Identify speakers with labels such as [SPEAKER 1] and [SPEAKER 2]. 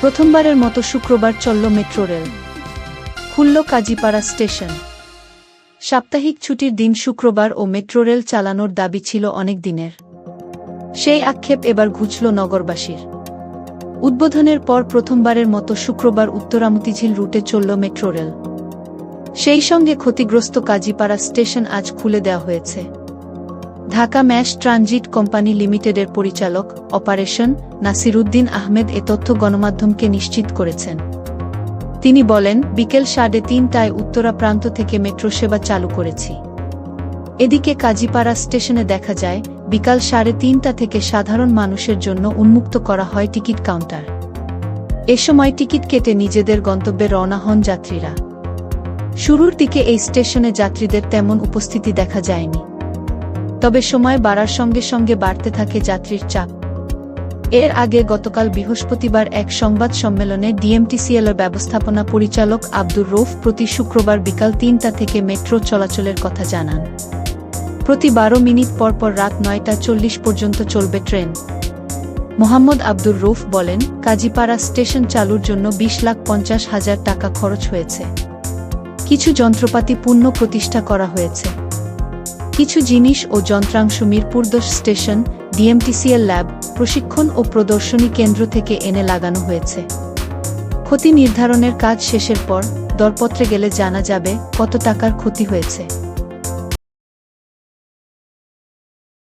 [SPEAKER 1] প্রথমবারের মতো শুক্রবার চলল মেট্রো রেল। খুলল কাজীপাড়া স্টেশন। সাপ্তাহিক ছুটির দিন শুক্রবার ও মেট্রো রেল চালানোর দাবি ছিল অনেক দিনের। সেই আক্ষেপ এবার ঘুচল নগরবাসীর। উদ্বোধনের পর প্রথমবারের মতো শুক্রবার উত্তরামতিঝিল রুটে চলল মেট্রো রেল। সেই সঙ্গে ক্ষতিগ্রস্ত কাজীপাড়া স্টেশন আজ খুলে দেওয়া হয়েছে। ঢাকা ম্যাস ট্রানজিট কোম্পানি লিমিটেডের পরিচালক অপারেশন নাসিরুদ্দিন আহমেদ এ তথ্য গণমাধ্যমকে নিশ্চিত করেছেন। তিনি বলেন, বিকেল 3:30টায় উত্তরা প্রান্ত থেকে মেট্রো সেবা চালু করেছি। এদিকে কাজীপাড়া স্টেশনে দেখা যায়, বিকাল 3:30টা থেকে সাধারণ মানুষের জন্য উন্মুক্ত করা হয় টিকিট কাউন্টার। এ সময় টিকিট কেটে নিজেদের গন্তব্যে রওনা হন যাত্রীরা। শুরুর দিকে এই স্টেশনে যাত্রীদের তেমন উপস্থিতি দেখা যায়নি। তবে সময় বাড়ার সঙ্গে সঙ্গে বাড়তে থাকে যাত্রীর চাপ। এর আগে গতকাল বৃহস্পতিবার এক সংবাদ সম্মেলনে ডিএমটিসিএলের ব্যবস্থাপনা পরিচালক আব্দুর রৌফ প্রতি শুক্রবার বিকাল 3টা থেকে মেট্রো চলাচলের কথা জানান। প্রতি 12 মিনিট পরপর রাত 9:40 পর্যন্ত চলবে ট্রেন। মোহাম্মদ আব্দুর রৌফ বলেন, কাজীপাড়া স্টেশন চালুর জন্য 20,50,000 টাকা খরচ হয়েছে। কিছু যন্ত্রপাতি পুনঃ প্রতিষ্ঠা করা হয়েছে। কিছু জিনিস ও যন্ত্রাংশ মিরপুর 10 স্টেশন, ডিএমটিসিএল ল্যাব, প্রশিক্ষণ ও প্রদর্শনী কেন্দ্র থেকে এনে লাগানো হয়েছে। ক্ষতি নির্ধারণের কাজ শেষের পর দরপত্রে গেলে জানা যাবে কত টাকার ক্ষতি হয়েছে।